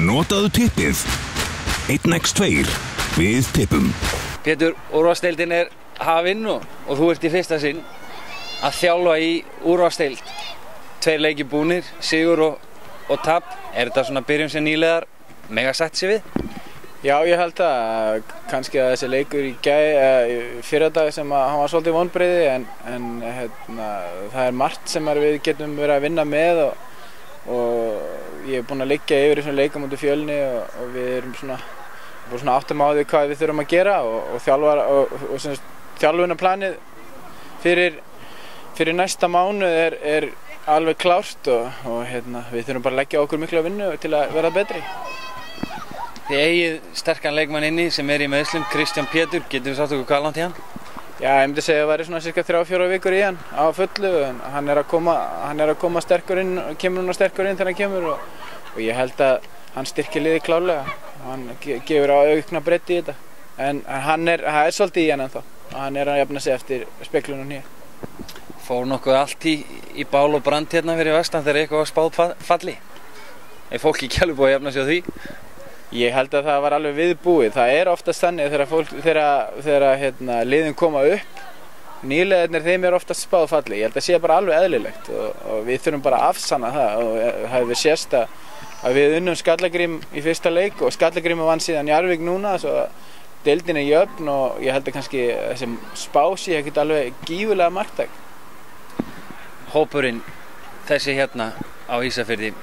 Notaðu tippið 1x2 við tippum. Pétur, úrvalsdeildin hafin og þú ert í fyrsta sinn að þjálfa í úrvalsdeild. 2 leikir búnir, sigur og tap. Þetta svona byrjun sem nýliðar mega sætt sig við? Já, ég held að kannski að þessi leikur í fyrradag sem hann var svolítið vonbrigði en það margt sem við getum verið að vinna með og ég búinn að liggja yfir í svona leika mútið Fjölni og við erum svona áttum á því hvað við þurfum að gera og þjálfunarplanið fyrir næsta mánuð er alveg klárt og við þurfum bara að leggja okkur mikla vinnu til að vera betri. Þið eigið sterkan leikmann inni sem í meiðslum, Kristján Pétur, getur við sagt okkur hvað langt í hann? Já, ég myndi segja að það væri svona cirka 3-4 vikur í hann á fullu en hann er að koma sterkur inn og kemur núna sterkur inn þegar hann kemur og ég held að hann styrkir liðið klárlega. Hann gefur á aukna breidd í þetta en það er svolítið í hann ennþá og hann er að jafna sig eftir speklunum hér. Fór nokkuð allt í bál og brand hérna fyrir vestan þegar eitthvað var spáð falli? Er fólk ekki alveg búið að jafna sig á því? Ég held að það var alveg viðbúið. Það er oftast þannig þegar liðin koma upp, nýliðarnir þeim oftast spáð falli. Ég held að það sé bara alveg eðlilegt og við þurfum bara að afsanna það og það hefur sést að við unnum Skallagrím í fyrsta leik og Skallagrím vann síðan Njarðvík núna svo deildin jöfn og ég held að kannski þessi spá sé ekkert alveg gífurlega marktæk. Hópurinn þessi hérna á Ísafirði,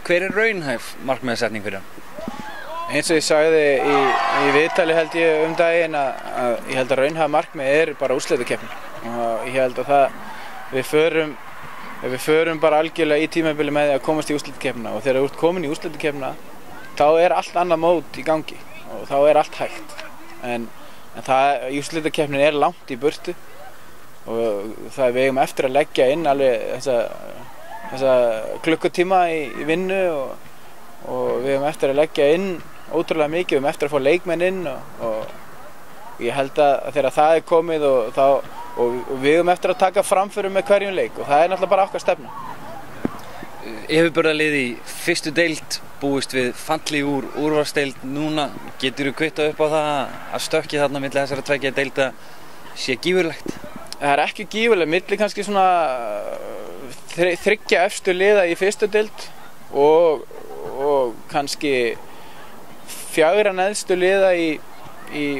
hver er raunhæf markmiðasetning fyrir hann? Eins og ég sagði í viðtali held ég daginn að ég held að raunhæf markmið bara úrslitakeppni og ég held að við förum bara algjörlega í tímabili með því að komast í úrslitakeppnina og þegar þú ert komin í úrslitakeppnina þá allt annað mót í gangi og þá allt hægt en úrslitakeppnin langt í burtu og það við eigum eftir að leggja inn alveg þessa klukkutíma í vinnu og við eigum eftir að leggja inn ótrúlega mikið, við eigum eftir að fá leikmenn inn og ég held að þegar það er komið og við eigum eftir að taka framförum með hverjum leik og það náttúrulega bara okkar stefna. Yfirburðalið í fyrstu deild búist við falli úr úrvalsdeild núna. Geturðu kvittað upp á það að stökkið þarna milli þessara tveggja deilda sé gífurlegt? Það er ekki gífurlegt, milli kannski svona 3 efstu liða í fyrstu deild og kannski 4 neðstu liða í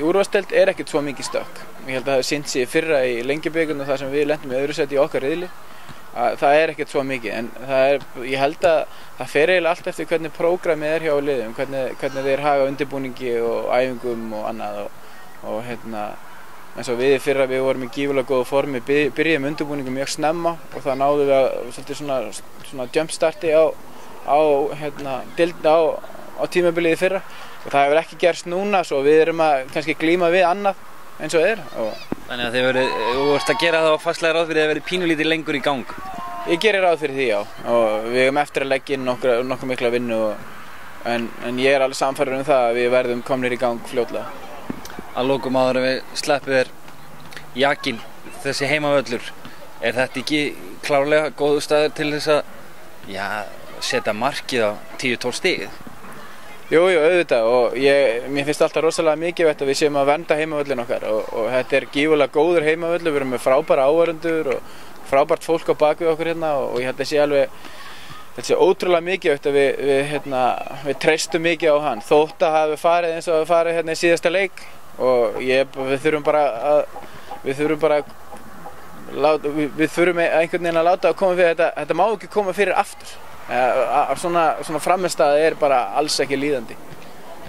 úrvalsdeild ekkert svo mikið stökk. Ég held að það hefur sýnt sig fyrra í Lengjubikarnum þar sem við lentum í öðru sæti í okkar riðli. Það ekkert svo mikið en ég held að það fer eiginlega allt eftir hvernig prógramið hjá liðum, hvernig þeir haga undirbúningi og æfingum og annað og eins og við í fyrra við vorum í gífurlega góðu formi, byrjuðum undirbúningum mjög snemma og það náðum við svolítið svona jumpstarti á tímabilið í fyrra og það hefur ekki gerst núna svo við erum að kannski glíma við annað eins og Þannig að þú ert að gera það fastlega ráð fyrir að verið pínulítið lengur í gang? Ég gerir ráð fyrir því, já og við eigum eftir að leggja inn nokkuð mikla vinnu en ég alveg sannfærður það að við verðum komnir í gang fljótlega. Að lokum áður en við sleppum þér Jakinn, þessi heimavöllur, er þetta ekki klárlega góður staður til þess að setja markið á 10-12 stigið? Jú, auðvitað og mér finnst alltaf rosalega mikilvægt að við séum að vernda heimavöllin okkar og þetta er gífurlega góður heimavöllur, við erum með frábæra áhorfendur og frábært fólk á bak við okkur hérna og ég held að sé alveg þetta sé ótrúlega mikilvægt að við treystum mikið á hann þótt að hafi farið eins og farið hérna í síðasta leik og við þurfum einhvern veginn að láta að koma fyrir þetta má ekki koma fyrir aftur. Svona frammistaða bara alls ekki líðandi.